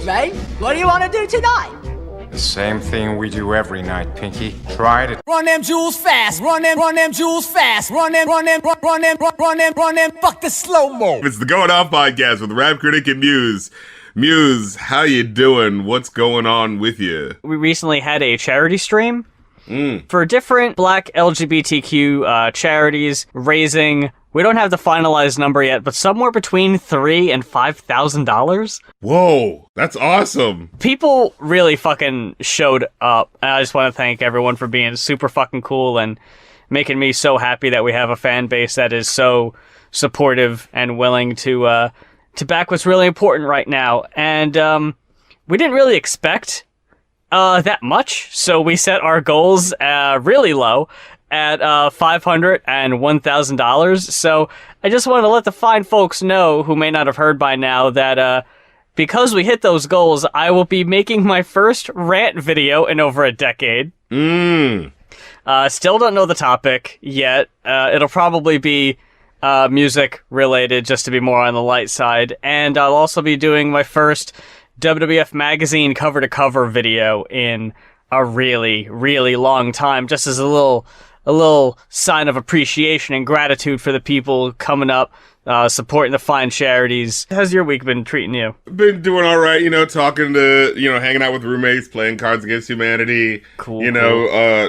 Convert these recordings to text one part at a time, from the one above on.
mate. What do you want to do tonight? The same thing we do every night, Pinky. Tried it. Run them jewels fast. Run them jewels fast. Run them, fuck the slow-mo. It's the Going Off podcast with Rap Critic and Muse. Muse, how you doing? What's going on with you? We recently had a charity stream for different Black LGBTQ charities, raising, we don't have the finalized number yet, but somewhere between $3,000 and $5,000. Whoa, that's awesome. People really fucking showed up, and I just want to thank everyone for being super fucking cool and making me so happy that we have a fan base that is so supportive and willing to back what's really important right now. And we didn't really expect that much, so we set our goals really low at $500 and $1,000. So I just want to let the fine folks know who may not have heard by now that because we hit those goals, I will be making my first rant video in over a decade. Still don't know the topic yet. It'll probably be music related, just to be more on the light side. And I'll also be doing my first WWF Magazine cover-to-cover video in a really, really long time, just as a little sign of appreciation and gratitude for the people coming up, supporting the fine charities. How's your week been treating you? Been doing all right, talking to, hanging out with roommates, playing Cards Against Humanity. Cool.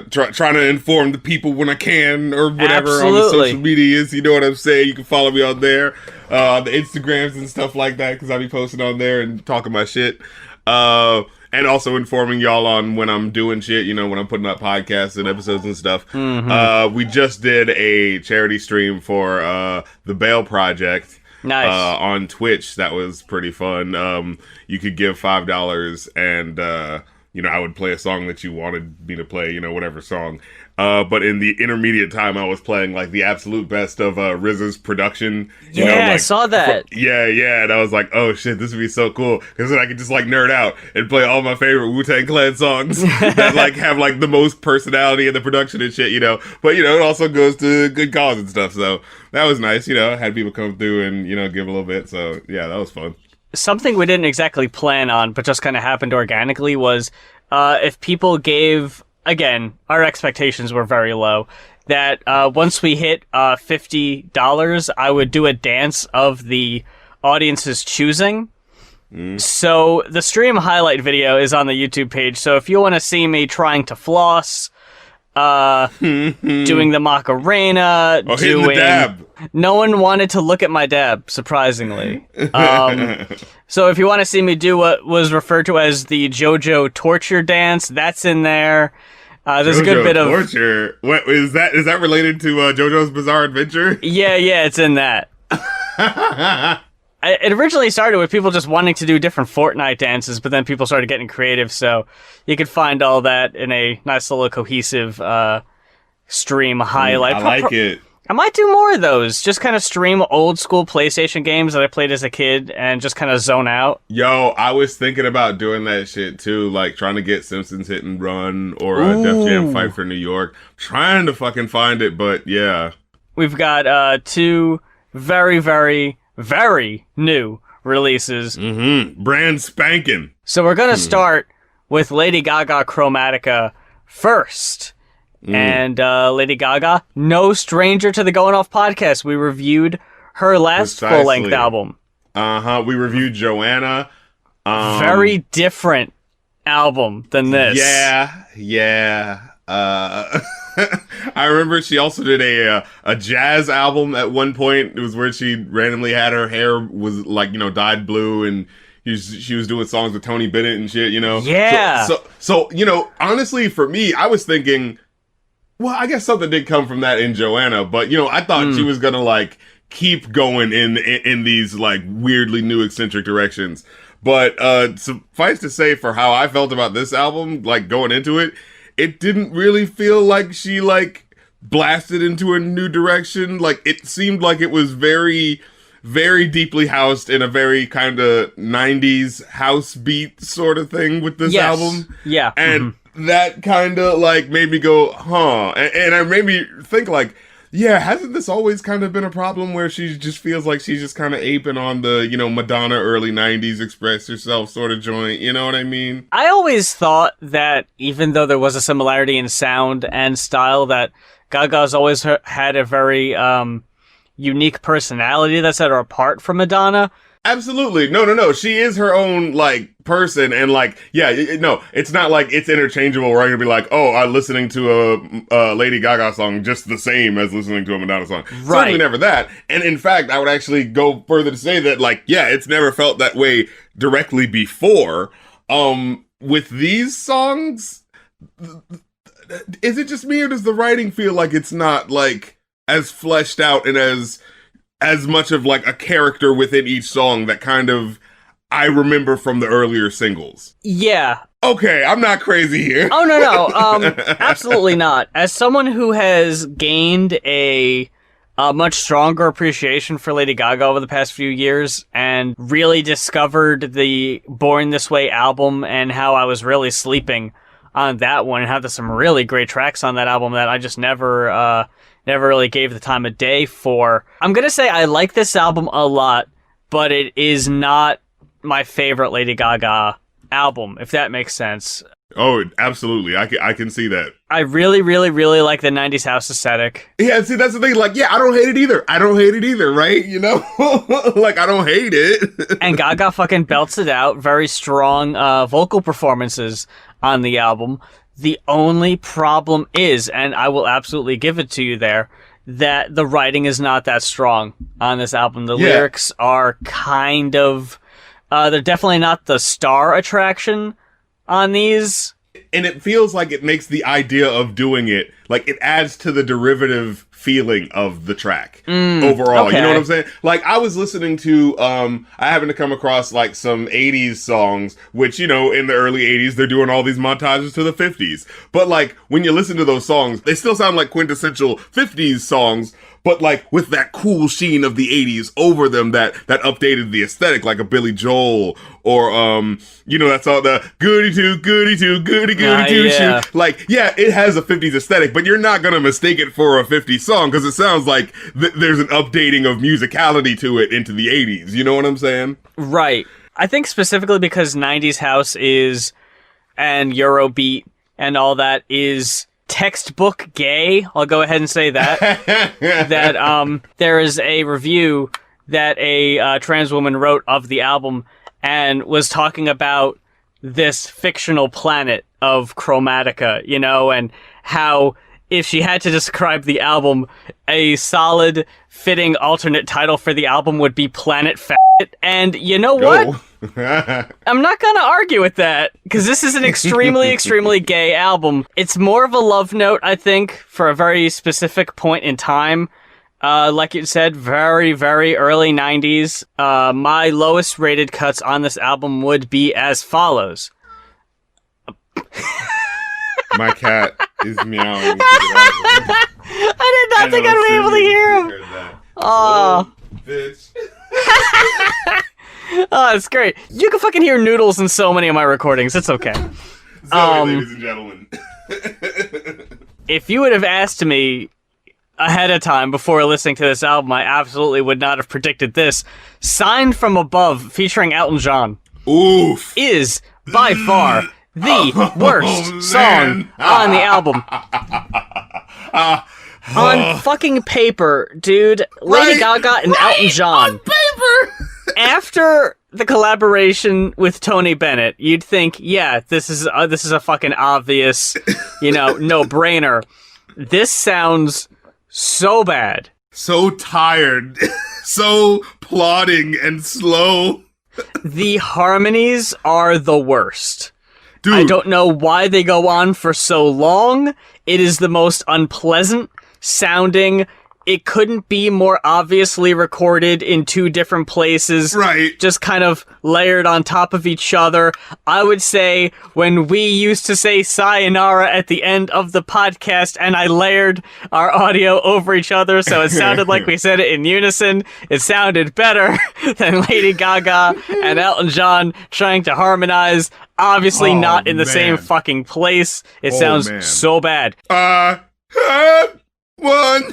Trying to inform the people when I can or whatever. Absolutely. On the social medias. You know what I'm saying? You can follow me on there, the Instagrams and stuff like that, because I'll be posting on there and talking my shit. And also informing y'all on when I'm doing shit, when I'm putting up podcasts and episodes and stuff. Mm-hmm. We just did a charity stream for the Bail Project. Nice. On Twitch. That was pretty fun. You could give $5 and, I would play a song that you wanted me to play, whatever song. But in the intermediate time, I was playing, the absolute best of RZA's production. I saw that. Yeah, and I was like, oh, shit, this would be so cool. Because then I could just, nerd out and play all my favorite Wu-Tang Clan songs that, have, the most personality in the production and shit, But, it also goes to good cause and stuff, so that was nice, had people come through and, give a little bit, so, yeah, that was fun. Something we didn't exactly plan on, but just kind of happened organically was if people gave... Again, our expectations were very low. That once we hit $50, I would do a dance of the audience's choosing. So the stream highlight video is on the YouTube page. So if you want to see me trying to floss, doing the Macarena, hitting the dab. No one wanted to look at my dab, surprisingly. So if you want to see me do what was referred to as the JoJo torture dance, that's in there. There's JoJo a good bit of torture. What is that? Is that related to JoJo's Bizarre Adventure? Yeah, it's in that. It originally started with people just wanting to do different Fortnite dances, but then people started getting creative, so you could find all that in a nice little cohesive stream highlight. I like it. I might do more of those. Just kind of stream old school PlayStation games that I played as a kid and just kind of zone out. Yo, I was thinking about doing that shit too, trying to get Simpsons Hit and Run or Def Jam Fight for New York. Trying to fucking find it, but yeah. We've got two very, very, very new releases. Brand spanking. So we're going to start with Lady Gaga Chromatica first. And Lady Gaga, no stranger to the Going Off podcast. We reviewed her last full-length album. We reviewed Joanna. Very different album than this. Yeah. I remember she also did a jazz album at one point. It was where she randomly had her hair was dyed blue and she was doing songs with Tony Bennett and shit, Yeah. So honestly, for me, I was thinking, well, I guess something did come from that in Joanna, but I thought she was gonna keep going in these weirdly new eccentric directions. But suffice to say, for how I felt about this album, going into it, it didn't really feel like she blasted into a new direction. It seemed like it was very, very deeply housed in a very kind of 90s house beat sort of thing with this album. Yeah. And that kind of made me go, huh. And it made me think Yeah, hasn't this always kind of been a problem where she just feels like she's just kind of aping on the, Madonna early 90s express yourself sort of joint, you know what I mean? I always thought that even though there was a similarity in sound and style, that Gaga's always had a very unique personality that set her apart from Madonna. Absolutely. No. She is her own, person. And, no, it's not like it's interchangeable where I'm going to be like, oh, I'm listening to a Lady Gaga song just the same as listening to a Madonna song. Right. Certainly never that. And in fact, I would actually go further to say that, it's never felt that way directly before. With these songs, is it just me or does the writing feel like it's not, as fleshed out and as much of a character within each song that kind of I remember from the earlier singles? Yeah. Okay, I'm not crazy here. Oh, no. Absolutely not. As someone who has gained a much stronger appreciation for Lady Gaga over the past few years and really discovered the Born This Way album and how I was really sleeping on that one and how there's some really great tracks on that album that I just never really gave the time of day for. I'm gonna say I like this album a lot, but it is not my favorite Lady Gaga album, if that makes sense. Oh, absolutely. I can see that. I really, really, really like the 90s house aesthetic. Yeah, see, that's the thing. I don't hate it either. I don't hate it either, right? I don't hate it. And Gaga fucking belts it out. Very strong vocal performances on the album. The only problem is, and I will absolutely give it to you there, that the writing is not that strong on this album. The lyrics are kind of... they're definitely not the star attraction on these. And it feels like it makes the idea of doing it, it adds to the derivative feeling of the track overall. Okay. You know what I'm saying? I was listening to, I happened to come across some 80s songs, which, in the early 80s, they're doing all these montages to the 50s. But when you listen to those songs, they still sound like quintessential 50s songs, but with that cool sheen of the 80s over them that updated the aesthetic, like a Billy Joel or that's all the goody two goody two goody two shoe. It has a 50s aesthetic, but you're not gonna mistake it for a 50s song because it sounds like there's an updating of musicality to it into the 80s. You know what I'm saying? Right. I think specifically because 90s house and Eurobeat and all that is textbook gay. I'll go ahead and say that. That there is a review that a trans woman wrote of the album and was talking about this fictional planet of Chromatica, and how if she had to describe the album, a solid, fitting alternate title for the album would be Planet Fat. And you know what? I'm not gonna argue with that, because this is an extremely, extremely gay album. It's more of a love note, I think, for a very specific point in time. Like you said, very, very early 90s. My lowest rated cuts on this album would be as follows. My cat is meowing. I did not think I'd be able to hear him. Oh, bitch. Oh, it's great. You can fucking hear noodles in so many of my recordings. It's okay. Sorry, ladies and gentlemen. If you would have asked me ahead of time before listening to this album, I absolutely would not have predicted this. Signed from Above, featuring Elton John, Oof. is by far the worst song on the album. On fucking paper, dude. Lady Gaga and Elton John. On paper! After the collaboration with Tony Bennett, you'd think, yeah, this is a fucking obvious, no-brainer. This sounds so bad. So tired. So plodding and slow. The harmonies are the worst. Dude. I don't know why they go on for so long. It is the most unpleasant sounding. It couldn't be more obviously recorded in two different places. Right. Just kind of layered on top of each other. I would say when we used to say sayonara at the end of the podcast and I layered our audio over each other so it sounded like we said it in unison, it sounded better than Lady Gaga and Elton John trying to harmonize. Obviously not in the same fucking place. It sounds so bad. One.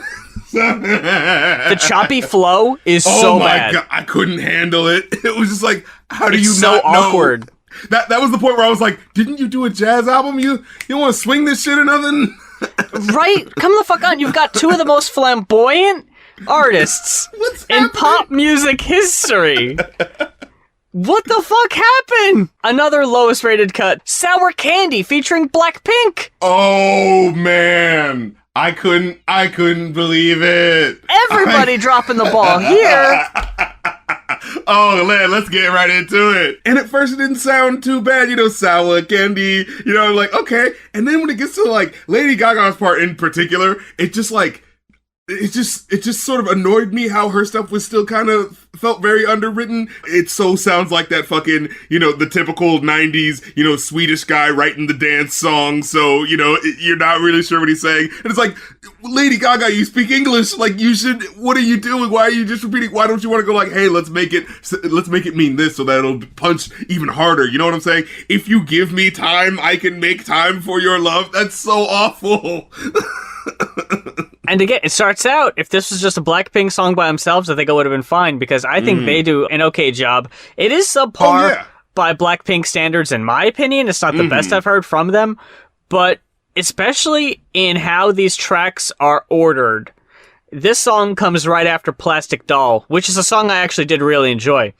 The choppy flow is so bad. God, I couldn't handle it. It was just like, how do It's you so not know? awkward. That was the point where I was like, didn't you do a jazz album? You want to swing this shit or nothing? Right? Come the fuck on. You've got two of the most flamboyant artists in pop music history. What the fuck happened? Another lowest rated cut, Sour Candy featuring Blackpink. Oh man, I couldn't believe it. Everybody dropping the ball here. Oh man, let's get right into it. And at first it didn't sound too bad, Sour Candy, like, okay. And then when it gets to like Lady Gaga's part in particular, it just sort of annoyed me how her stuff was still kind of felt very underwritten. It so sounds like that fucking, the typical 90s, Swedish guy writing the dance song. So, you're not really sure what he's saying. And it's like, Lady Gaga, you speak English. Like, you should, what are you doing? Why are you just repeating? Why don't you want to go like, hey, let's make it mean this so that it'll punch even harder. You know what I'm saying? If you give me time, I can make time for your love. That's so awful. And again, it starts out, if this was just a Blackpink song by themselves, I think it would have been fine, because I think they do an okay job. It is subpar by Blackpink standards, in my opinion. It's not the best I've heard from them, but especially in how these tracks are ordered. This song comes right after Plastic Doll, which is a song I actually did really enjoy.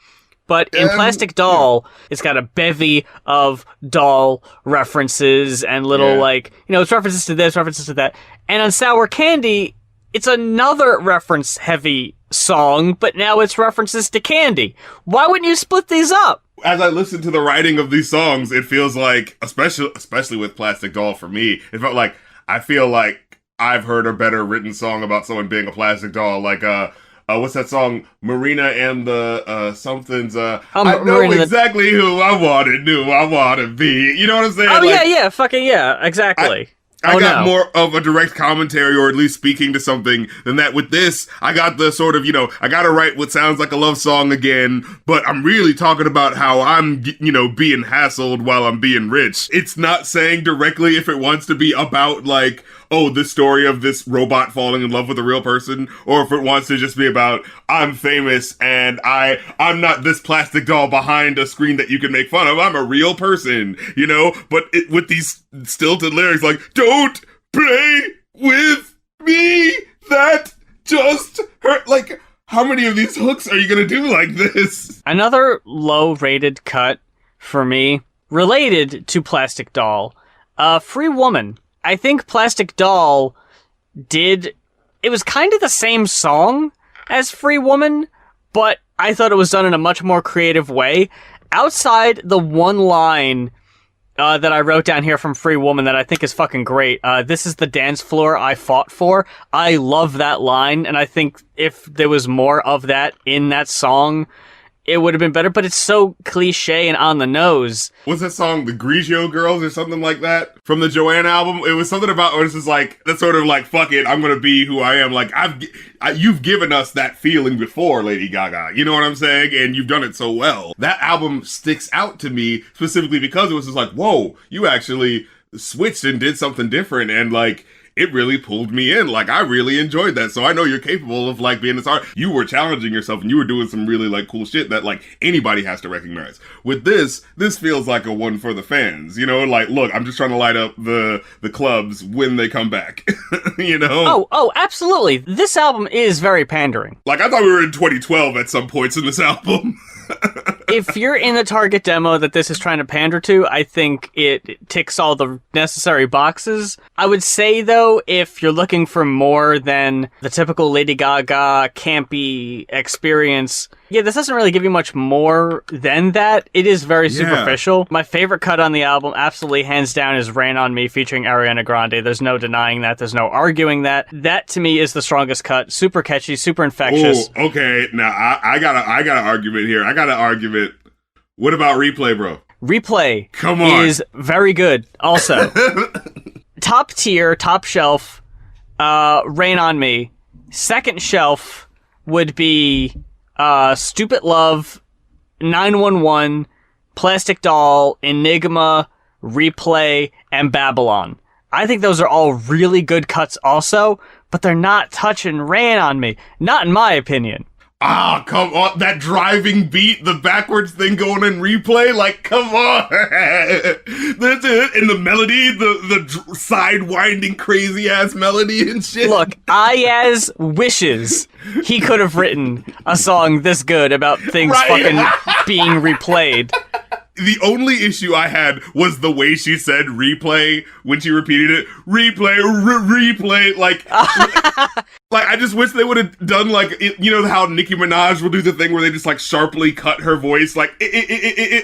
But in Plastic Doll, it's got a bevy of doll references and little, it's references to this, references to that. And on Sour Candy, it's another reference-heavy song, but now it's references to candy. Why wouldn't you split these up? As I listen to the writing of these songs, it feels like, especially with Plastic Doll for me, it felt like, I feel like I've heard a better written song about someone being a plastic doll, like, what's that song? Marina and the, something's, I know exactly who I want to be. You know what I'm saying? Oh, like, fucking yeah, exactly. I got more of a direct commentary, or at least speaking to something, than that. With this, I got the sort of, I gotta write what sounds like a love song again, but I'm really talking about how I'm, being hassled while I'm being rich. It's not saying directly if it wants to be about, like, oh, this story of this robot falling in love with a real person, or if it wants to just be about, I'm famous and I'm not this plastic doll behind a screen that you can make fun of. I'm a real person, but with these stilted lyrics like, don't play with me, that just hurt. Like, how many of these hooks are you gonna do like this? Another low-rated cut for me, related to Plastic Doll, Free Woman. I think Plastic Doll it was kind of the same song as Free Woman, but I thought it was done in a much more creative way. Outside the one line that I wrote down here from Free Woman that I think is fucking great, this is the dance floor I fought for. I love that line, and I think if there was more of that in that song, it would have been better, but it's so cliche and on the nose. What's that song, The Grigio Girls or something like that? From the Joanne album? It was something about, where it's just like, that sort of like, fuck it, I'm gonna be who I am. Like, you've given us that feeling before, Lady Gaga. You know what I'm saying? And you've done it so well. That album sticks out to me specifically because it was just like, whoa, you actually switched and did something different, and like, it really pulled me in. Like, I really enjoyed that. So I know you're capable of, like, being this art. You were challenging yourself, and you were doing some really, like, cool shit that, like, anybody has to recognize. With this feels like a one for the fans. Like, look, I'm just trying to light up the clubs when they come back. Oh, absolutely. This album is very pandering. Like, I thought we were in 2012 at some points in this album. If you're in the target demo that this is trying to pander to, I think it ticks all the necessary boxes. I would say, though, if you're looking for more than the typical Lady Gaga campy experience, this doesn't really give you much more than that. It is very superficial. My favorite cut on the album, absolutely hands down, is Rain on Me featuring Ariana Grande. There's no denying that. There's no arguing that. That, to me, is the strongest cut. Super catchy, super infectious. Oh, okay. Now, I got an argument here. What about Replay, bro? Replay Come on. Is very good also. Top tier, top shelf, Rain on Me. Second shelf would be Stupid Love, 911, Plastic Doll, Enigma, Replay, and Babylon. I think those are all really good cuts also, but they're not touching Rain on Me. Not in my opinion. Ah, come on. That driving beat, the backwards thing going in replay, like, come on. That's it. And the melody, the side-winding crazy-ass melody and shit. Look, Ayaz wishes he could have written a song this good about things fucking being replayed. The only issue I had was the way she said replay when she repeated it. Replay, replay. Like, like, I just wish they would have done, like, you know how Nicki Minaj will do the thing where they just, like, sharply cut her voice, like,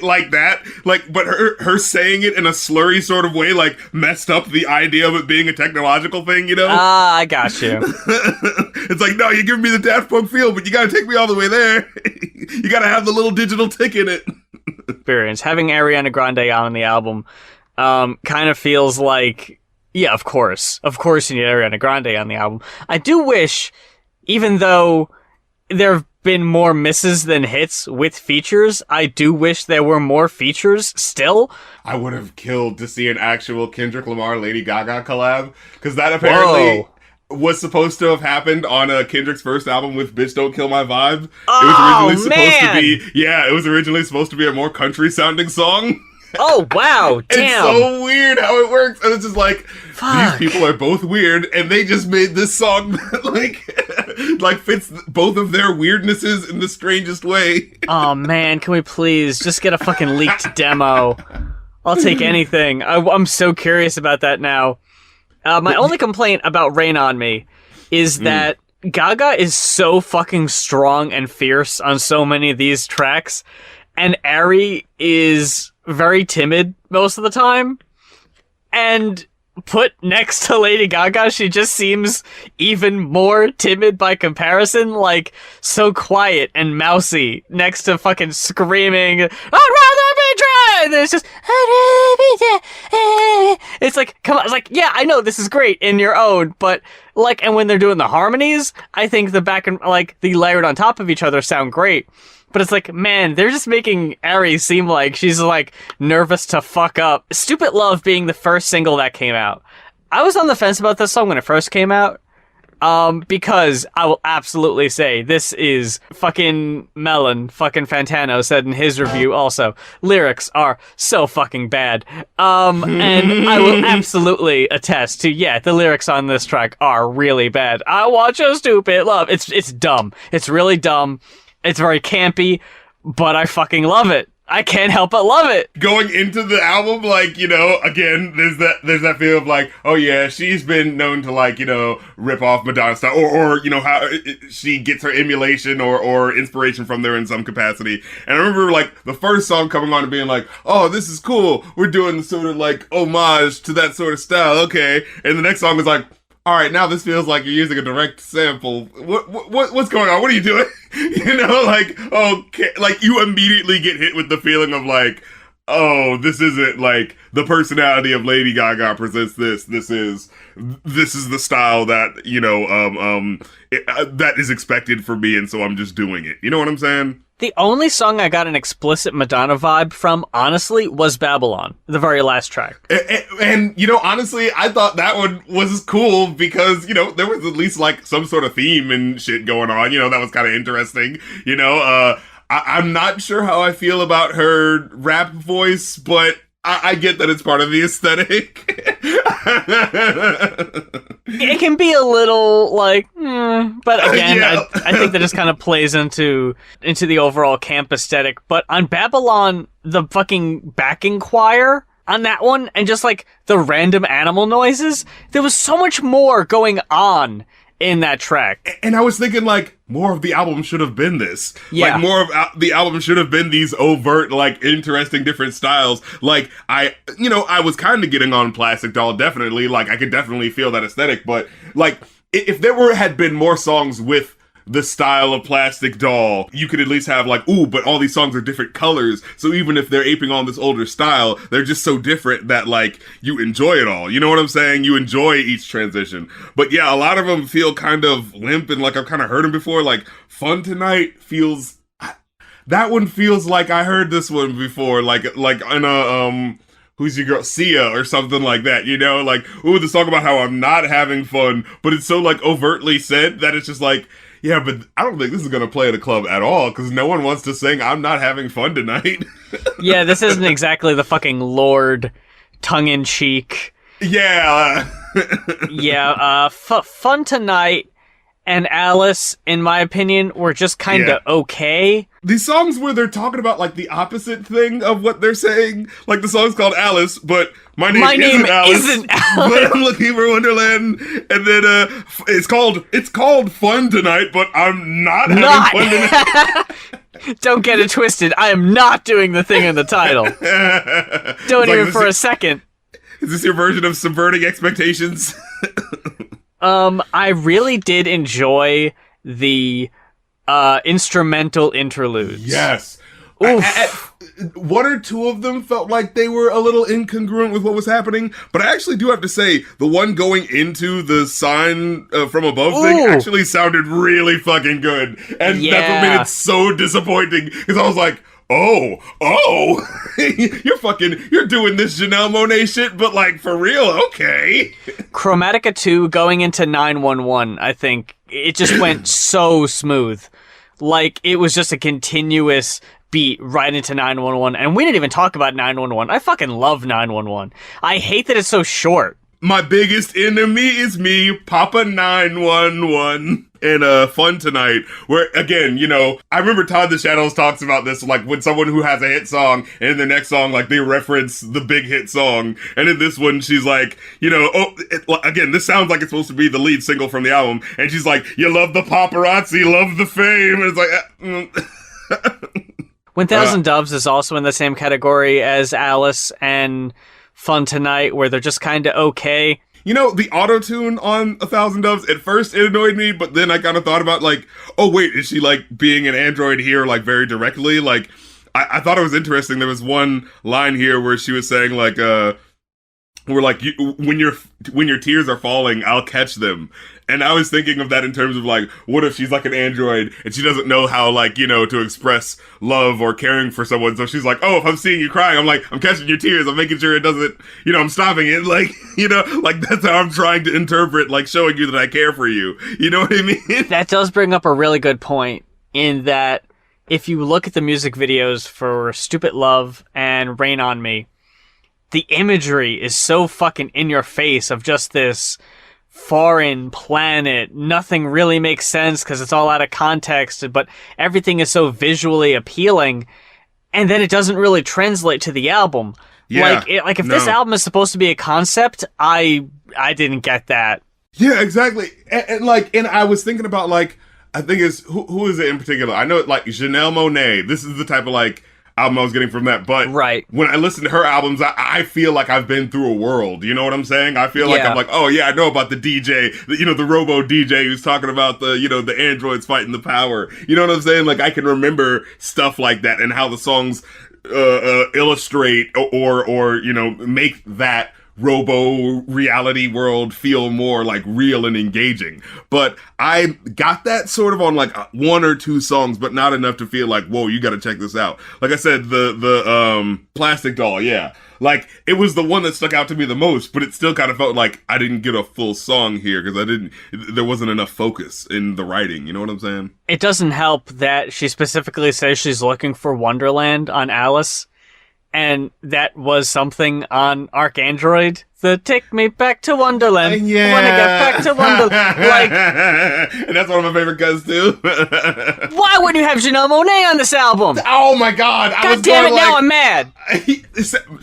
like that. Like, but her saying it in a slurry sort of way, like, messed up the idea of it being a technological thing, you know? Ah, I got you. It's like, no, you're giving me the Daft Punk feel, but you gotta take me all the way there. You gotta have the little digital tick in it. Experience. Having Ariana Grande on the album kind of feels like, yeah, of course you need Ariana Grande on the album. I do wish, even though there have been more misses than hits with features, I do wish there were more features still. I would have killed to see an actual Kendrick Lamar Lady Gaga collab, because that apparently was supposed to have happened on Kendrick's first album with Bitch Don't Kill My Vibe. It was originally supposed to be a more country sounding song. Oh, wow, damn. It's so weird how it works. And it's just like, these people are both weird, and they just made this song that, like fits both of their weirdnesses in the strangest way. Oh, man, can we please just get a fucking leaked demo? I'll take anything. I'm so curious about that now. My only complaint about Rain on Me is that Gaga is so fucking strong and fierce on so many of these tracks, and Ari is very timid most of the time. And put next to Lady Gaga, she just seems even more timid by comparison, like so quiet and mousy next to fucking screaming, "I'd rather be dry!" And then it's just, it's like, come on, it's like, yeah, I know this is great in your own, but like, and when they're doing the harmonies, I think the back and like the layered on top of each other sound great. But it's like, man, they're just making Ari seem like she's, like, nervous to fuck up. Stupid Love being the first single that came out. I was on the fence about this song when it first came out, because I will absolutely say this is fucking Melon, fucking Fantano said in his review also, lyrics are so fucking bad. And I will absolutely attest to, yeah, the lyrics on this track are really bad. I want your stupid love. It's dumb. It's really dumb. It's very campy, but I fucking love it. I can't help but love it. Going into the album, like, you know, again, there's that feel of like, oh yeah, she's been known to, like, you know, rip off Madonna style, or you know, how she gets her emulation or inspiration from there in some capacity. And I remember, like, the first song coming on and being like, oh, this is cool. We're doing the sort of, like, homage to that sort of style, okay. And the next song is like, all right, now this feels like you're using a direct sample. What's going on? What are you doing? You know, like, okay, like you immediately get hit with the feeling of like, oh, this isn't like the personality of Lady Gaga presents this. This is the style that, you know, that is expected for me, and so I'm just doing it. You know what I'm saying? The only song I got an explicit Madonna vibe from, honestly, was Babylon, the very last track. And, you know, honestly, I thought that one was cool because, you know, there was at least, like, some sort of theme and shit going on. You know, that was kind of interesting. You know, I'm not sure how I feel about her rap voice, but I get that it's part of the aesthetic. It can be a little like, but again, yeah. I think that just kind of plays into the overall camp aesthetic. But on Babylon, the fucking backing choir on that one, and just like the random animal noises, there was so much more going on in that track. And I was thinking, like, more of the album should have been this. Yeah. Like, more of the album should have been these overt, like, interesting different styles. Like, I was kind of getting on Plastic Doll, definitely. Like, I could definitely feel that aesthetic. But, like, if there had been more songs with the style of Plastic Doll, you could at least have like, ooh, but all these songs are different colors, so even if they're aping on this older style, they're just so different that like you enjoy it all. You know what I'm saying? You enjoy each transition. But yeah, a lot of them feel kind of limp, and like I've kind of heard them before. Like Fun Tonight that one feels like I heard this one before, like in a who's your girl, Sia, or something like that, you know? Like, ooh, the song about how I'm not having fun, but it's so, like, overtly said that it's just like, yeah, but I don't think this is gonna play at a club at all, because no one wants to sing I'm not having fun tonight. Yeah, this isn't exactly the fucking Lord tongue-in-cheek. Yeah. Yeah, Fun Tonight and Alice, in my opinion, were just kind of okay. These songs where they're talking about, like, the opposite thing of what they're saying. Like, the song's called Alice, but my name isn't Alice. But I'm looking for Wonderland. And then, it's called Fun Tonight, but I'm not having fun tonight. Don't get it twisted. I am not doing the thing in the title. Don't even for a second. Is this your version of subverting expectations? I really did enjoy the instrumental interludes. Yes. Oof. One or two of them felt like they were a little incongruent with what was happening, but I actually do have to say, the one going into the sign from above thing actually sounded really fucking good. And that's what made it so disappointing, because I was like, oh, you're doing this Janelle Monáe shit, but like, for real, okay. Chromatica 2 going into 911, I think, it just went so smooth. Like, it was just a continuous beat right into 911, and we didn't even talk about 911. I fucking love 911. I hate that it's so short. My biggest enemy is me, Papa 911. And Fun Tonight, where, again, you know, I remember Todd the Shadows talks about this, like, when someone who has a hit song, and in the next song, like, they reference the big hit song, and in this one, she's like, you know, again, this sounds like it's supposed to be the lead single from the album, and she's like, you love the paparazzi, love the fame, and it's like, 1000 Doves is also in the same category as Alice and Fun Tonight, where they're just kind of okay. You know, the auto-tune on 1000 Doves, at first it annoyed me, but then I kind of thought about, like, oh wait, is she, like, being an android here, like, very directly? Like, I thought it was interesting. There was one line here where she was saying, like, we're like, when your tears are falling, I'll catch them. And I was thinking of that in terms of, like, what if she's like an android and she doesn't know how, like, you know, to express love or caring for someone. So she's like, oh, if I'm seeing you crying, I'm like, I'm catching your tears. I'm making sure it doesn't, you know, I'm stopping it. Like, you know, like, that's how I'm trying to interpret, like, showing you that I care for you. You know what I mean? That does bring up a really good point, in that if you look at the music videos for Stupid Love and Rain on Me, the imagery is so fucking in your face of just this foreign planet. Nothing really makes sense because it's all out of context, but everything is so visually appealing, and then it doesn't really translate to the album. Yeah, like if this album is supposed to be a concept, I didn't get that. Yeah, exactly. And I was thinking about, like, I think it's who is it in particular? I know it, like, Janelle Monáe. This is the type of, like, album I was getting from that, but when I listen to her albums, I feel like I've been through a world, you know what I'm saying? I feel like I'm like, oh yeah, I know about the DJ, the robo DJ who's talking about the androids fighting the power, you know what I'm saying? Like, I can remember stuff like that and how the songs illustrate or make that robo reality world feel more like real and engaging. But I got that sort of on like one or two songs, but not enough to feel like, whoa, you gotta check this out. Like I said, the Plastic Doll, yeah. Like, it was the one that stuck out to me the most, but it still kind of felt like I didn't get a full song here because there wasn't enough focus in the writing, you know what I'm saying? It doesn't help that she specifically says she's looking for Wonderland on Alice. And that was something on ArchAndroid. The Take Me Back to Wonderland. Yeah. I wanna get back to Wonderland. Like, and that's one of my favorite cuts too. Why wouldn't you have Janelle Monáe on this album? Oh my god. God damn it, now I'm mad.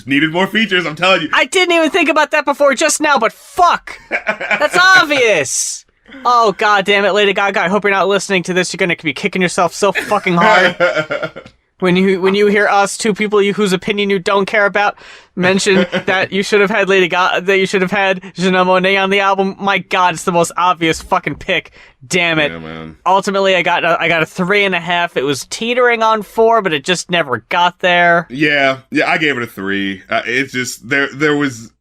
Needed more features, I'm telling you. I didn't even think about that before just now, but fuck. That's obvious. Oh, god damn it, Lady Gaga. I hope you're not listening to this. You're gonna be kicking yourself so fucking hard. When you hear us, two people whose opinion you don't care about, mention that you should have had Lady Gaga, that you should have had Janelle Monáe on the album. My God, it's the most obvious fucking pick. Damn it! Yeah, man. Ultimately, I got a 3.5. It was teetering on 4, but it just never got there. Yeah, I gave it a 3. It's just there was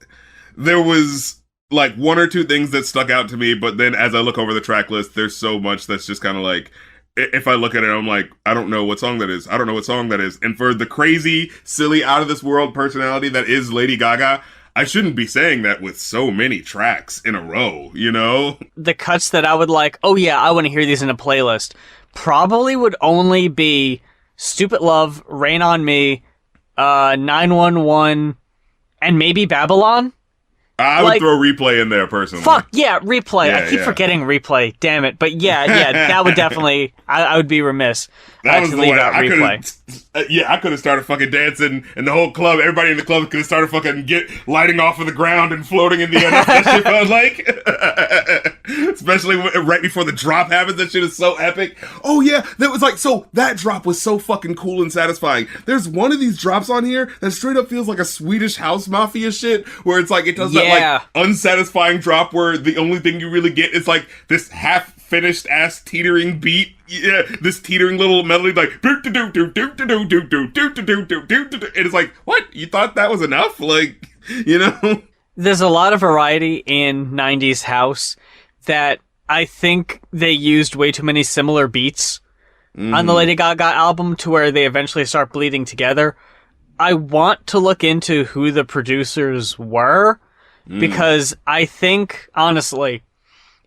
like one or two things that stuck out to me, but then as I look over the track list, there's so much that's just kind of like, if I look at it, I'm like, I don't know what song that is. I don't know what song that is. And for the crazy, silly, out of this world personality that is Lady Gaga, I shouldn't be saying that with so many tracks in a row, you know? The cuts that I would like, oh yeah, I want to hear these in a playlist, probably would only be Stupid Love, Rain on Me, 911, and maybe Babylon. I would throw Replay in there, personally. Fuck, yeah, Replay. I keep forgetting Replay, damn it. But yeah, that would definitely, I would be remiss that was to the leave way out Replay. I could have started fucking dancing, and the whole club, everybody in the club could have started fucking lighting off of the ground and floating in the air. That shit felt like. Especially right before the drop happens, that shit is so epic. Oh yeah, that was like, so that drop was so fucking cool and satisfying. There's one of these drops on here that straight up feels like a Swedish house mafia shit, where it's like, it does that like unsatisfying drop where the only thing you really get is like this half finished ass teetering beat. Yeah, this teetering little melody like and it's like, what? You thought that was enough? Like, you know? There's a lot of variety in 90s house that I think they used way too many similar beats on the Lady Gaga album to where they eventually start bleeding together. I want to look into who the producers were, because I think, honestly,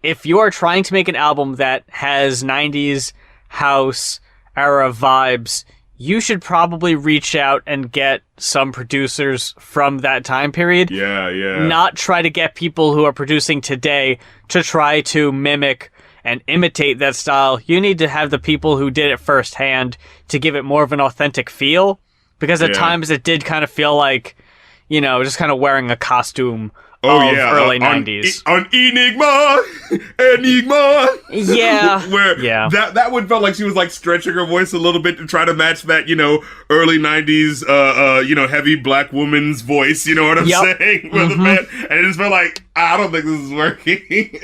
if you are trying to make an album that has 90s house era vibes, you should probably reach out and get some producers from that time period. Yeah. Not try to get people who are producing today to try to mimic and imitate that style. You need to have the people who did it firsthand to give it more of an authentic feel. Because at times it did kind of feel like, you know, just kind of wearing a costume of early 90s. On Enigma! Yeah. Where that one felt like she was like stretching her voice a little bit to try to match that, you know, early 90s, heavy black woman's voice, you know what I'm saying? With the man. And it just felt like, I don't think this is working.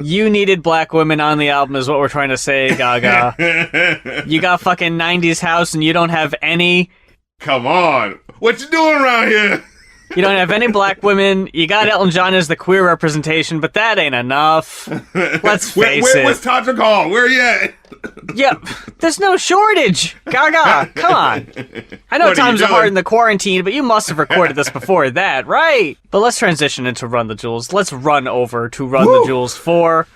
You needed black women on the album is what we're trying to say, Gaga. You got fucking 90s house and you don't have any... Come on. What you doing around here? You don't have any black women. You got Elton John as the queer representation, but that ain't enough. Let's face it. What's Tantric Hall? Where are you at? Yep. There's no shortage. Gaga, come on. I know times are hard in the quarantine, but you must have recorded this before that, right? But let's transition into Run the Jewels. Let's run over to Run the Jewels 4.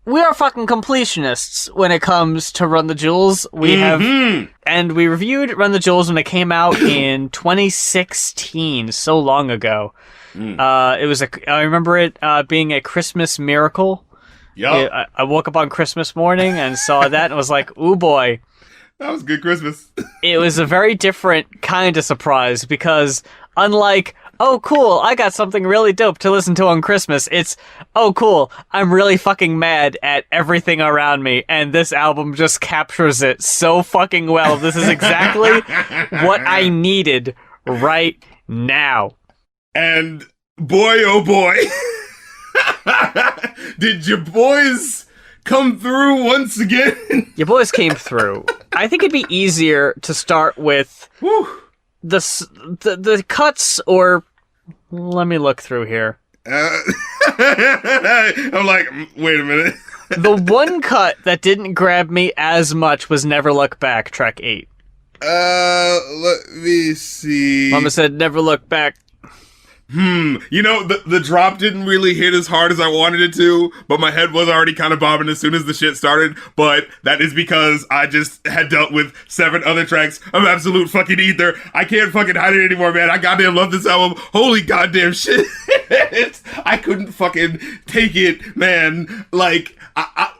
We are fucking completionists when it comes to Run the Jewels. We have, and we reviewed Run the Jewels when it came out in 2016, so long ago. I remember it being a Christmas miracle. Yep. I woke up on Christmas morning and saw that and was like, ooh boy. That was good Christmas. It was a very different kind of surprise because unlike, oh cool, I got something really dope to listen to on Christmas, it's, oh cool, I'm really fucking mad at everything around me, and this album just captures it so fucking well. This is exactly what I needed right now. And boy, oh boy, did your boys come through once again? Your boys came through. I think it'd be easier to start with the cuts, or let me look through here. I'm like, wait a minute. The one cut that didn't grab me as much was Never Look Back, track 8. Let me see. Mama said Never Look Back. You know, the drop didn't really hit as hard as I wanted it to, but my head was already kind of bobbing as soon as the shit started, but that is because I just had dealt with 7 other tracks of absolute fucking ether. I can't fucking hide it anymore, man. I goddamn love this album. Holy goddamn shit. I couldn't fucking take it, man. Like, I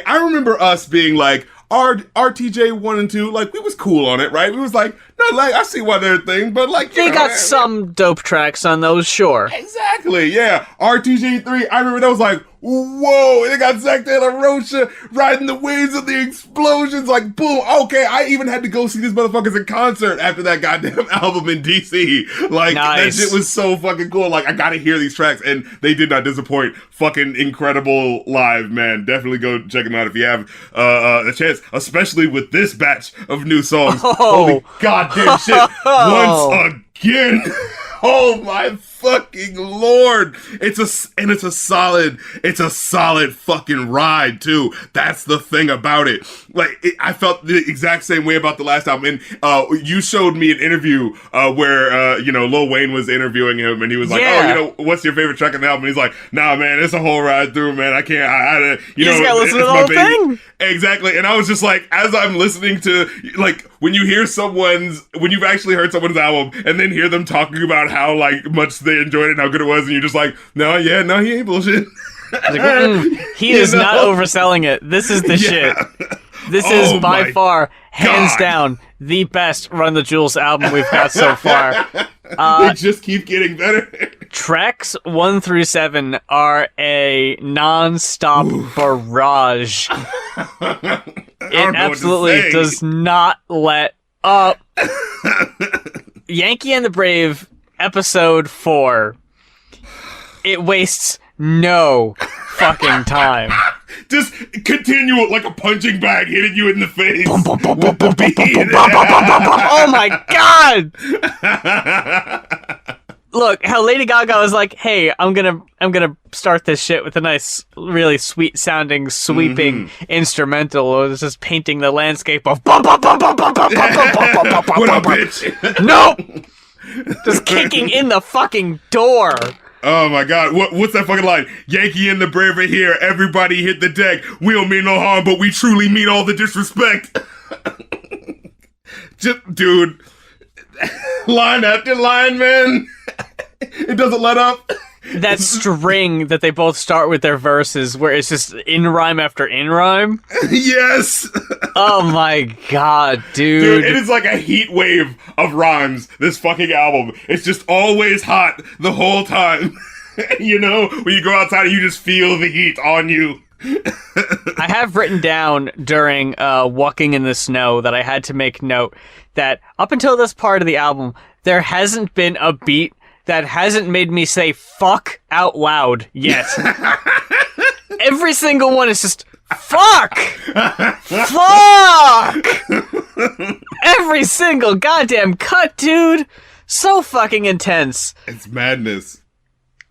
remember us being like, RTJ 1 and 2, like, we was cool on it, right? We was like, no, like, I see why they're a thing, but like, they got some dope tracks on those, sure. Exactly, yeah. RTJ 3, I remember that was like, whoa, they got Zach De La Rocha riding the waves of the explosions, like, boom, okay, I even had to go see these motherfuckers in concert after that goddamn album in DC. Like, nice. That shit was so fucking cool. Like, I gotta hear these tracks, and they did not disappoint. Fucking incredible live, man. Definitely go check them out if you have a chance, especially with this batch of new songs. Holy goddamn shit. Once again. Oh my fucking Lord. It's a solid fucking ride too. That's the thing about it. Like, I felt the exact same way about the last album. And you showed me an interview where Lil Wayne was interviewing him, and he was like, what's your favorite track on the album? And he's like, nah, man, it's a whole ride through, man. I can't, you just gotta listen to the whole thing. Exactly. And I was just like, as I'm listening to, like, when you've actually heard someone's album and then hear them talking about how, like, much they enjoyed it and how good it was, and you're just like, no, he ain't bullshit. He is not overselling it. This is the shit. This is by far, hands down, the best Run the Jewels album we've got so far. They just keep getting better. Tracks 1 through 7 are a non-stop barrage. It absolutely does not let up. Yankee and the Brave, episode 4. It wastes no fucking time. Just continue like a punching bag hitting you in the face. Oh my god! Look, how Lady Gaga was like, "Hey, I'm gonna start this shit with a nice, really sweet sounding, sweeping instrumental. It was just painting the landscape of what up, bitch? No, just kicking in the fucking door." Oh my god, what's that fucking line? Yankee and the Brave are here, everybody hit the deck. We don't mean no harm, but we truly mean all the disrespect. Dude, line after line, man. It doesn't let up. That string that they both start with their verses, where it's just in rhyme after in rhyme. Yes. Oh my god, dude. Dude, it is like a heat wave of rhymes, this fucking album. It's just always hot the whole time. You know, when you go outside and you just feel the heat on you. I have written down during Walking in the Snow that I had to make note that up until this part of the album, there hasn't been a beat that hasn't made me say fuck out loud yet. Every single one is just fuck! Fuck! Every single goddamn cut, dude! So fucking intense. It's madness.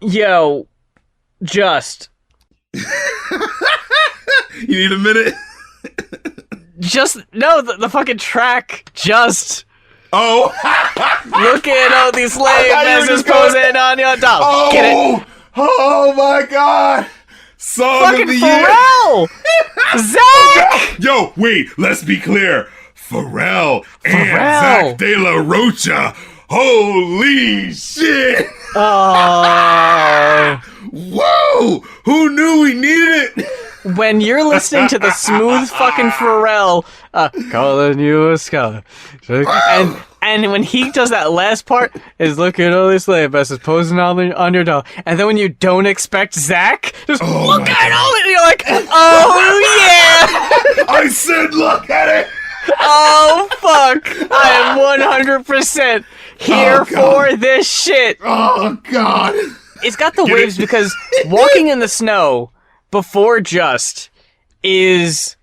Yo, just. You need a minute? The fucking track, just. Oh! Look at all these slave messes posing on your doll. Oh! Get it? Oh my god! Song Fucking of the Pharrell! year! Zach! Yo, wait, let's be clear. Pharrell and Zach De La Rocha. Holy shit! Oh. Whoa! Who knew we needed it? When you're listening to the smooth fucking Pharrell, calling you a scholar, and when he does that last part, is look at all these slave messes posing on your doll, and then when you don't expect Zach, just look at all it, you're like, oh yeah! I said look at it! Oh fuck! I am 100% here for this shit! Oh god! It's got the waves because Walking in the Snow before Just is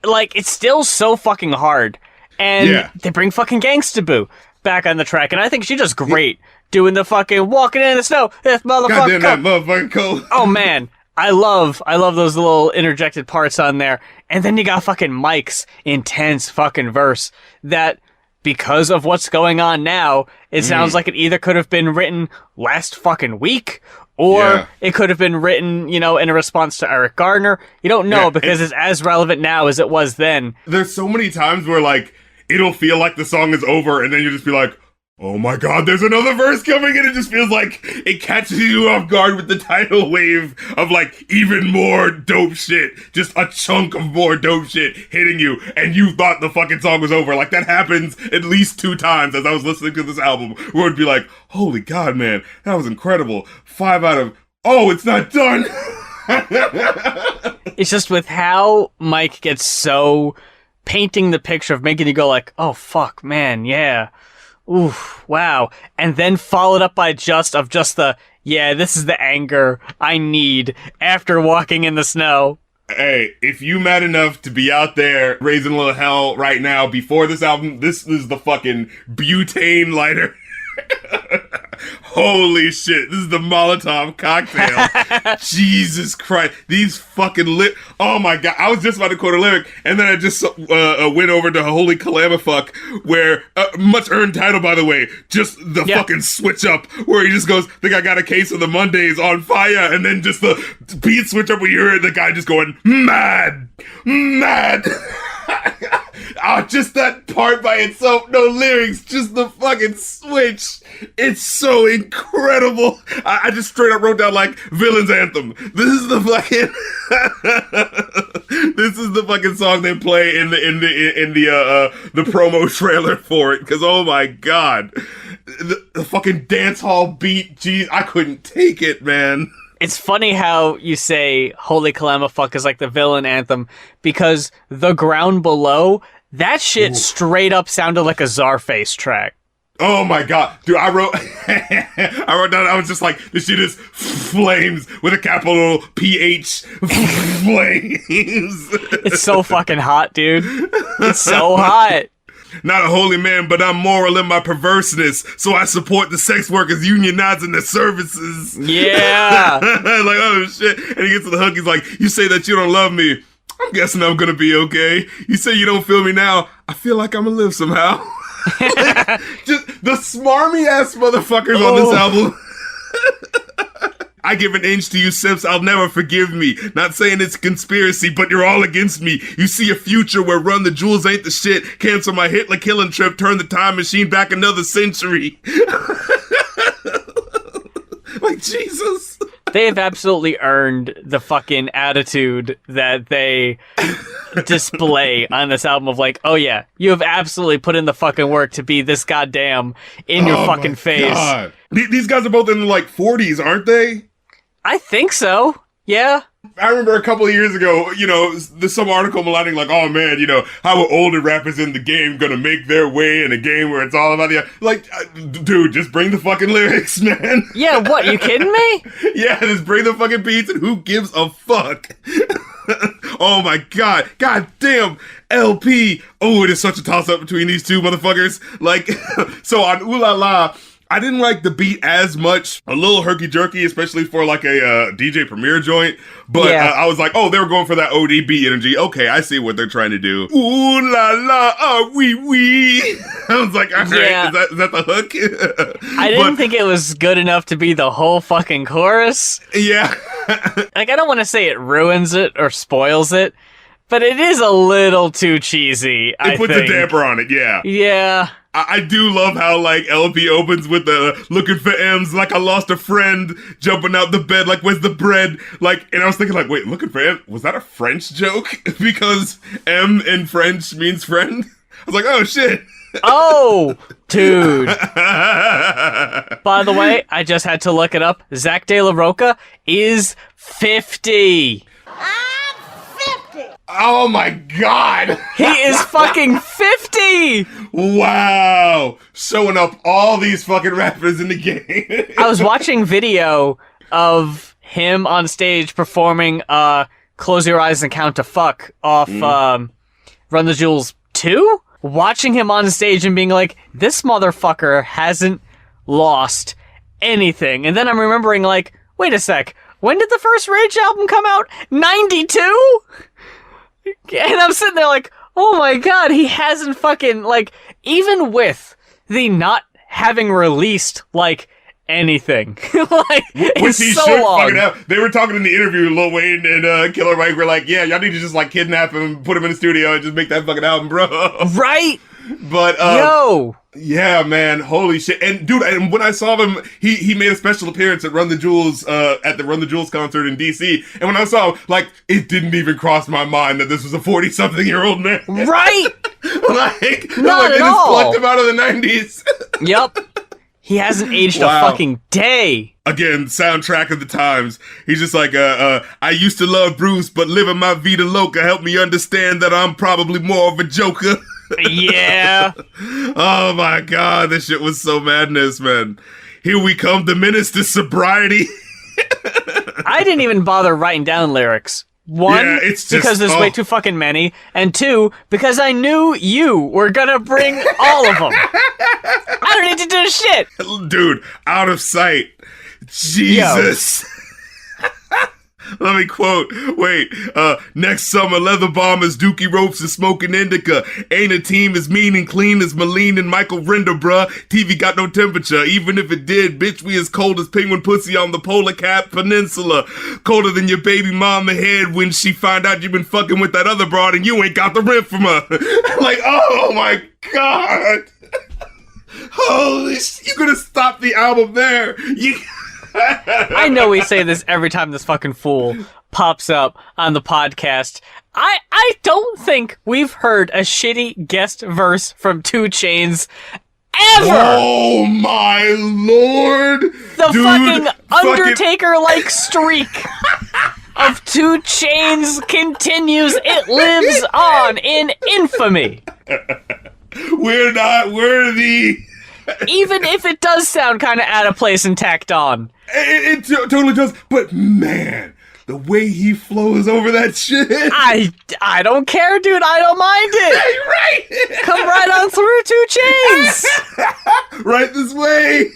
like, it's still so fucking hard. And they bring fucking Gangsta Boo back on the track, and I think she does great doing the fucking Walking in the Snow. This motherfucker. Goddamn, that motherfucker cold. Oh man, I love those little interjected parts on there. And then you got fucking Mike's intense fucking verse that, because of what's going on now, it sounds like it either could have been written last fucking week, or it could have been written, in a response to Eric Gardner. You don't know, because it's as relevant now as it was then. There's so many times where, like, it'll feel like the song is over, and then you just be like, oh my god, there's another verse coming, and it just feels like it catches you off guard with the tidal wave of, like, even more dope shit. Just a chunk of more dope shit hitting you, and you thought the fucking song was over. Like, that happens at least 2 times as I was listening to this album, where it'd be like, holy god, man, that was incredible. 5 out of, oh, it's not done! It's just with how Mike gets so painting the picture of making you go like, oh, fuck, man, yeah. Oof, wow. And then followed up by this is the anger I need after Walking in the Snow. Hey, if you mad enough to be out there raising a little hell right now before this album, this is the fucking butane lighter. Holy shit, this is the Molotov cocktail. Jesus Christ. These fucking oh my god. I was just about to quote a lyric, and then I just went over to Holy Calamafuck, where, much earned title, by the way, just the fucking switch up, where he just goes, think I got a case of the Mondays on fire, and then just the beat switch up where you hear the guy just going, mad. Oh, just that part by itself, no lyrics, just the fucking switch. It's so incredible. I just straight up wrote down like villain's anthem. This is the fucking song they play in the promo trailer for it. Because oh my god, the fucking dance hall beat. Geez, I couldn't take it, man. It's funny how you say Holy Calamafuck is like the villain anthem, because The Ground Below, that shit straight up sounded like a Czarface track. Oh my god. Dude, I wrote down, I was just like, this shit is flames with a capital PH. Flames. It's so fucking hot, dude. It's so hot. Not a holy man, but I'm moral in my perverseness, so I support the sex workers unionizing their services. Yeah. Like, oh shit. And he gets to the hook, he's like, you say that you don't love me. I'm guessing I'm gonna be okay. You say you don't feel me now. I feel like I'm gonna live somehow. Just the smarmy ass motherfuckers on this album. I give an inch to you simps, I'll never forgive me. Not saying it's a conspiracy, but you're all against me. You see a future where Run the Jewels ain't the shit. Cancel my Hitler killing trip, turn the time machine back another century. Like, Jesus. They have absolutely earned the fucking attitude that they display on this album of like, oh yeah, you have absolutely put in the fucking work to be this goddamn in your fucking face. God. These guys are both in the like 40s, aren't they? I think so. Yeah. I remember a couple of years ago, you know, there's some article maligning like, oh man, you know, how are older rappers in the game gonna make their way in a game where it's all about the, like, dude, just bring the fucking lyrics, man. Yeah, what, you kidding me? Yeah, just bring the fucking beats and who gives a fuck? Oh my god, god damn, LP. Oh, it is such a toss-up between these two motherfuckers. Like, so on Ooh La La, I didn't like the beat as much. A little herky-jerky, especially for like a DJ Premier joint. But I was like, oh, they were going for that OD beat energy. Okay, I see what they're trying to do. Ooh la la, ah wee wee. I was like, all right, is that the hook? I didn't think it was good enough to be the whole fucking chorus. Yeah. Like, I don't want to say it ruins it or spoils it, but it is a little too cheesy, I think. It puts a damper on it, yeah. Yeah. I do love how, like, LP opens with the looking for M's like I lost a friend, jumping out the bed like, where's the bread? Like, and I was thinking, like, wait, looking for M? Was that a French joke? Because M in French means friend? I was like, oh, shit. Oh, dude. By the way, I just had to look it up. Zach De La Roca is 50. Oh my god! He is fucking 50! Wow! Showing up all these fucking rappers in the game. I was watching video of him on stage performing Close Your Eyes and Count to Fuck off Run the Jewels 2? Watching him on stage and being like, this motherfucker hasn't lost anything. And then I'm remembering like, wait a sec, when did the first Rage album come out? 92? And I'm sitting there like, oh my god, he hasn't fucking, like, even with the not having released, like, anything. Like, it's so long. Fucking have. They were talking in the interview, Lil Wayne and Killer Mike were like, yeah, y'all need to just, like, kidnap him, put him in the studio, and just make that fucking album, bro. Right? But, yo! Yeah, man, holy shit. And dude, and when I saw him, he made a special appearance at Run the Jewels, at the Run the Jewels concert in DC. And when I saw him, like, it didn't even cross my mind that this was a 40-something-year-old man. Right? Like, not they at just all. plucked him out of the 90s. Yep. He hasn't aged a fucking day. Again, soundtrack of the times. He's just like, I used to love Bruce, but living my vida loca helped me understand that I'm probably more of a joker. Yeah. Oh my god, this shit was so madness, man. Here we come, the menace to sobriety. I didn't even bother writing down lyrics One, Yeah, it's just, because there's way too fucking many, and two, because I knew you were gonna bring all of them. I don't need to do shit. Dude, out of sight. Jesus. Let me quote. Wait. Next summer, leather bombers, dookie ropes, and smoking indica. Ain't a team as mean and clean as Malene and Michael Render, bruh. TV got no temperature. Even if it did, bitch, we as cold as penguin pussy on the Polar Cap Peninsula. Colder than your baby mama head when she find out you been fucking with that other broad and you ain't got the rent from her. Like, oh my God. Holy shit. You could have stopped the album there. I know we say this every time this fucking fool pops up on the podcast. I don't think we've heard a shitty guest verse from 2 Chainz ever. Oh my lord. The fucking Undertaker-like streak of 2 Chainz continues. It lives on in infamy. We're not worthy. Even if it does sound kind of out of place and tacked on. It totally does. But man, the way he flows over that shit. I don't care, dude. I don't mind it. Right. Come right on through 2 Chainz. Right this way.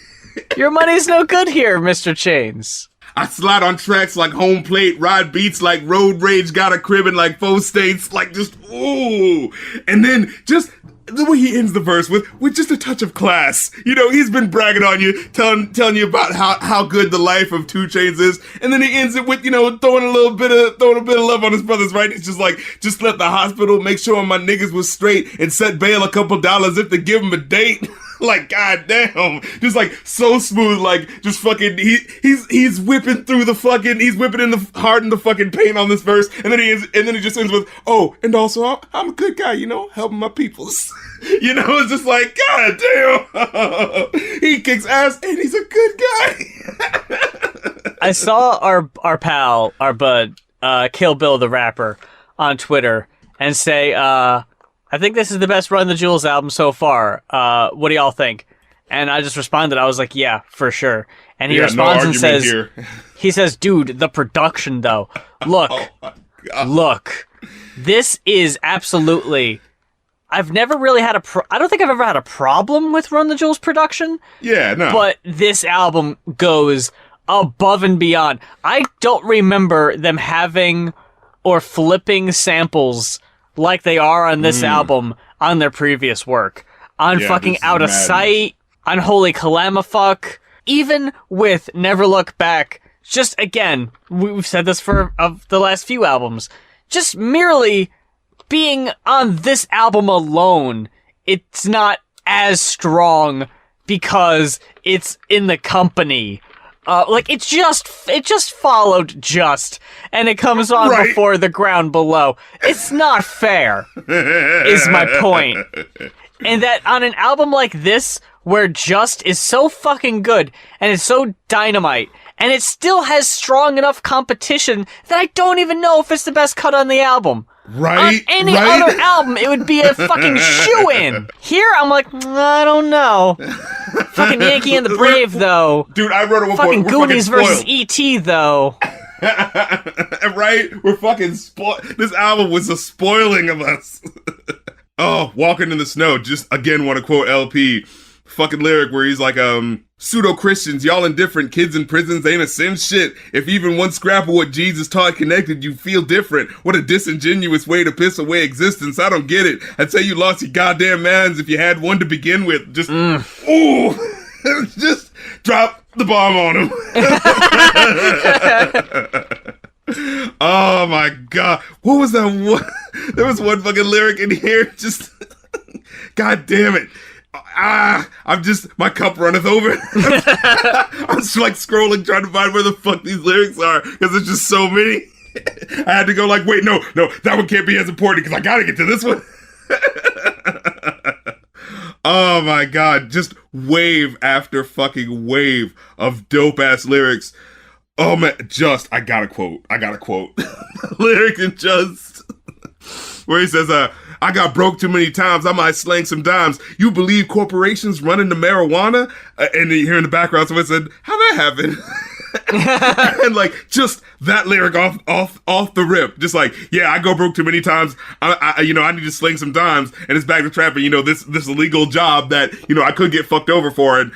Your money's no good here, Mr. Chainz. I slide on tracks like home plate, ride beats like road rage, got a cribbing like 4 states, like just, ooh. And then just the way he ends the verse with just a touch of class. You know, he's been bragging on you, telling you about how good the life of 2 Chainz is, and then he ends it with, you know, throwing a bit of love on his brothers, right? He's just like, just left the hospital, make sure my niggas was straight, and set bail a couple dollars if they give him a date. Like, goddamn, just like so smooth, like just fucking. He's whipping through the fucking. He's whipping in the hard in the fucking paint on this verse, and then he just ends with, oh, and also I'm a good guy, you know, helping my peoples. You know, it's just like, goddamn, he kicks ass and he's a good guy. I saw our pal, our bud, Kill Bill the rapper, on Twitter and say, I think this is the best Run the Jewels album so far. What do y'all think? And I just responded. I was like, yeah, for sure. And he responds and says, he says, dude, the production though. Look, look, this is absolutely, I've never really had I don't think I've ever had a problem with Run the Jewels production. Yeah, no. But this album goes above and beyond. I don't remember them having or flipping samples like they are on this album on their previous work. On fucking Out of Sight, on Holy Calamafuck, even with Never Look Back. Just, again, we've said this for the last few albums, just merely being on this album alone, it's not as strong because it's in the company. Like, it just followed just, and it comes on before the ground below. It's not fair, is my point. And that on an album like this, where Just is so fucking good, and it's so dynamite, and it still has strong enough competition that I don't even know if it's the best cut on the album. Right? On any other album, it would be a fucking shoo-in. Here, I'm like, I don't know. Fucking Yankee and the Brave, though. Dude, I wrote a fucking Goonies versus E.T., though. Right? We're fucking spoiled. This album was a spoiling of us. Oh, Walking in the Snow. Just, again, want to quote LP. Fucking lyric where he's like, pseudo-Christians, y'all indifferent, kids in prisons ain't a sin shit. If even one scrap of what Jesus taught connected, you feel different. What a disingenuous way to piss away existence. I don't get it. I'd say you lost your goddamn mans if you had one to begin with. Just, ooh, just drop the bomb on him. Oh my God. What was that one? There was one fucking lyric in here. Just, God damn it. My cup runneth over. I'm just like scrolling, trying to find where the fuck these lyrics are, because there's just so many. I had to go like, wait, no, that one can't be as important, because I gotta get to this one. Oh my God, just wave after fucking wave of dope-ass lyrics. Oh man, I gotta quote. Lyric in Just, where he says, I got broke too many times, I might slang some dimes. You believe corporations run into marijuana? And you hear in the background someone said, how that happen? And like just that lyric off the rip, just like, yeah, I go broke too many times. I need to sling some dimes, and it's back to trapping. This illegal job that I could get fucked over for, and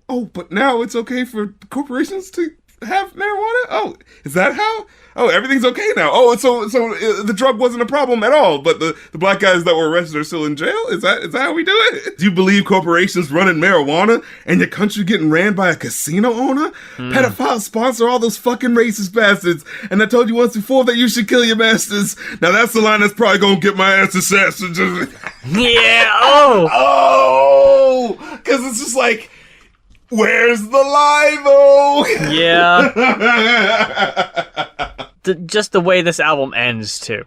but now it's okay for corporations to have marijuana. Oh, is that how? Oh, everything's okay now. Oh, so the drug wasn't a problem at all, but the black guys that were arrested are still in jail? Is that how we do it? Do you believe corporations running marijuana and your country getting ran by a casino owner? Pedophiles sponsor all those fucking racist bastards, and I told you once before that you should kill your masters. Now that's the line that's probably gonna get my ass assassinated. Yeah, because it's just like, where's the lie, though? Yeah. Just the way this album ends, too.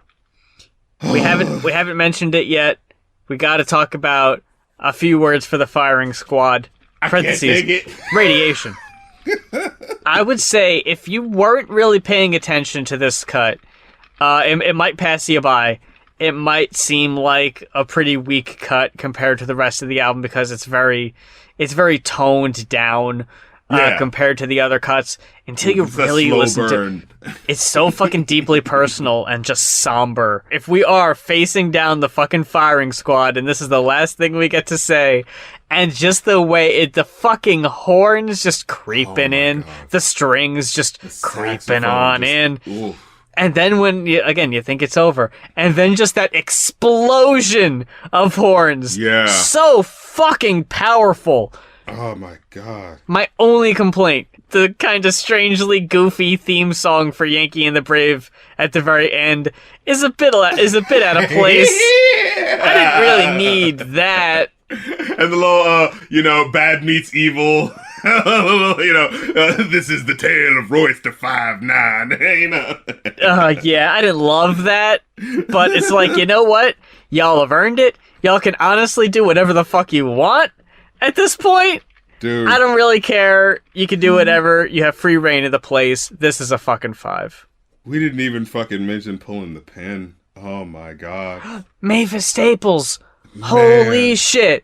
We haven't mentioned it yet. We got to talk about a few words for the firing squad. Parentheses, can't take it. Radiation. I would say if you weren't really paying attention to this cut, it might pass you by. It might seem like a pretty weak cut compared to the rest of the album because it's very toned down compared to the other cuts until you really listen to it. It's so fucking deeply personal and just somber. If we are facing down the fucking firing squad and this is the last thing we get to say, and just the way the fucking horns just creeping in, God. the strings just creeping on in. Ooh. And then when you think it's over, and then just that explosion of horns. Yeah. So fucking powerful. Oh my God. My only complaint, the kind of strangely goofy theme song for Yankee and the Brave at the very end is a bit out of place. I didn't really need that. And the little, bad meets evil. This is the tale of Royce the 5'9", Yeah, I didn't love that, but it's like, you know what? Y'all have earned it. Y'all can honestly do whatever the fuck you want at this point. Dude. I don't really care. You can do whatever. You have free reign of the place. This is a fucking 5. We didn't even fucking mention pulling the pin. Oh my God. Mavis Staples. Holy shit.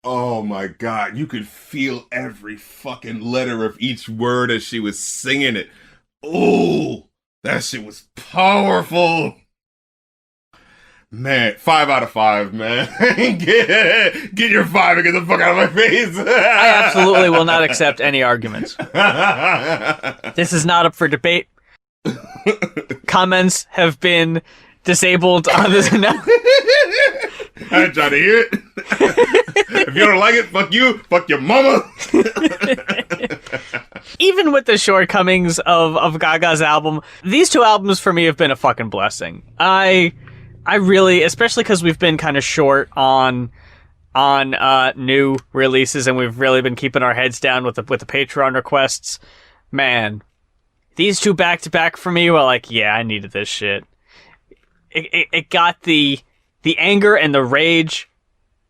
Oh my God. You could feel every fucking letter of each word as she was singing it. Oh, that shit was powerful. Man, 5 out of 5, man. Get your 5 and get the fuck out of my face. I absolutely will not accept any arguments. This is not up for debate. Comments have been disabled on this. I ain't trying to hear it. If you don't like it, fuck you. Fuck your mama. Even with the shortcomings of Gaga's album, these two albums for me have been a fucking blessing. I really, especially because we've been kind of short on new releases, and we've really been keeping our heads down with the Patreon requests. Man, these two back to back for me were like, yeah, I needed this shit. It got the anger and the rage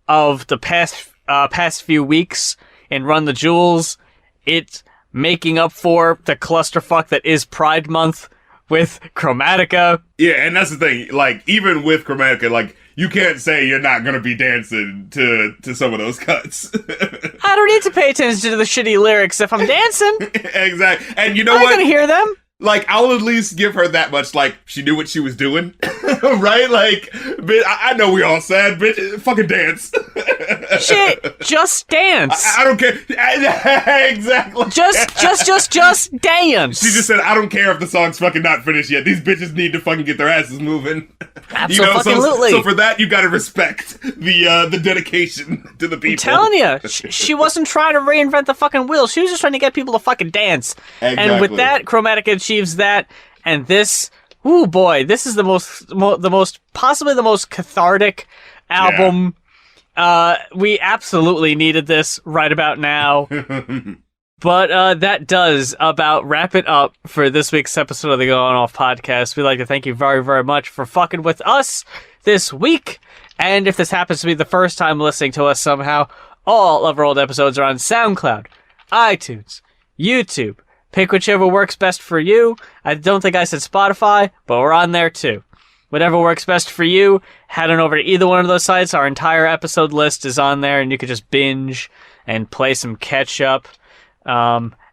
of the past few weeks in Run the Jewels. It's making up for the clusterfuck that is Pride Month with Chromatica. Yeah, and that's the thing. Like, even with Chromatica, like, you can't say you're not gonna be dancing to some of those cuts. I don't need to pay attention to the shitty lyrics if I'm dancing. Exactly. And you know I'm what? not gonna hear them. Like, I'll at least give her that much, like, she knew what she was doing. Right? Like, bitch, I know we all sad, bitch, fucking dance. Shit, just dance. I don't care. Exactly. Just dance. She just said, I don't care if the song's fucking not finished yet. These bitches need to fucking get their asses moving. Absolutely. So for that, you gotta respect the dedication to the people. I'm telling you, she wasn't trying to reinvent the fucking wheel. She was just trying to get people to fucking dance. Exactly. And with that, Chromatica achieves that. And this, ooh boy, this is possibly the most cathartic album. Yeah. We absolutely needed this right about now. But that does about wrap it up for this week's episode of the Going Off podcast. We'd like to thank you very, very much for fucking with us this week. And if this happens to be the first time listening to us somehow, all of our old episodes are on SoundCloud, iTunes, YouTube. Pick whichever works best for you. I don't think I said Spotify, but we're on there too. Whatever works best for you, head on over to either one of those sites. Our entire episode list is on there, and you could just binge and play some catch up.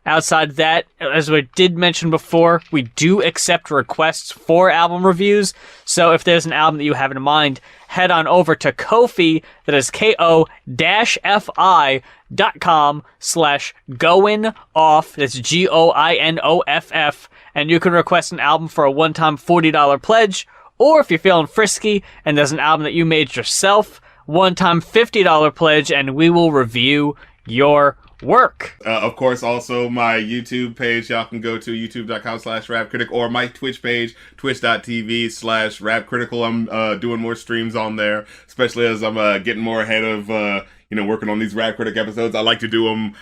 Outside that, as we did mention before, we do accept requests for album reviews. So if there's an album that you have in mind, head on over to Ko-fi, that is ko-fi.com/goinoff, that's GOINOFF, and you can request an album for a one-time $40 pledge, or if you're feeling frisky and there's an album that you made yourself, one-time $50 pledge, and we will review your work. Of course, also my YouTube page, y'all can go to youtube.com/rapcritic, or my Twitch page, twitch.tv/rapcritical. I'm doing more streams on there, especially as I'm getting more ahead of working on these Rap Critic episodes. I like to do them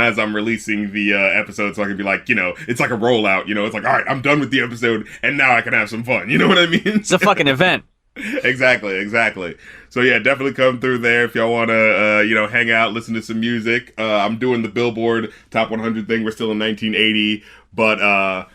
as I'm releasing the episode, so I can be like, it's like a rollout. It's like, all right, I'm done with the episode, and now I can have some fun. You know what I mean? It's a fucking event. Exactly. So yeah, definitely come through there if y'all want to, hang out, listen to some music. I'm doing the Billboard Top 100 thing. We're still in 1980, but I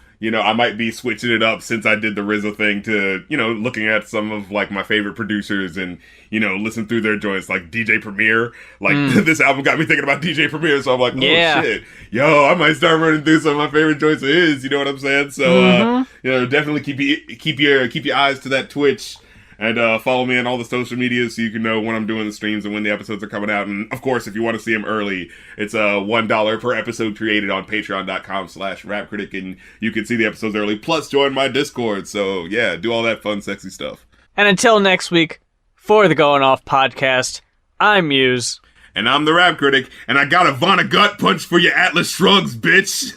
might be switching it up since I did the RZA thing to, looking at some of like my favorite producers and, listen through their joints, like DJ Premier. Like this album got me thinking about DJ Premier, so I'm like, shit, I might start running through some of my favorite joints of his. You know what I'm saying? So definitely keep your eyes to that Twitch. And follow me on all the social media so you can know when I'm doing the streams and when the episodes are coming out. And, of course, if you want to see them early, it's $1 per episode created on patreon.com/rapcritic. And you can see the episodes early. Plus, join my Discord. So, yeah, do all that fun, sexy stuff. And until next week, for the Going Off podcast, I'm Muse. And I'm the Rap Critic. And I got a Vonnegut punch for your Atlas Shrugs, bitch.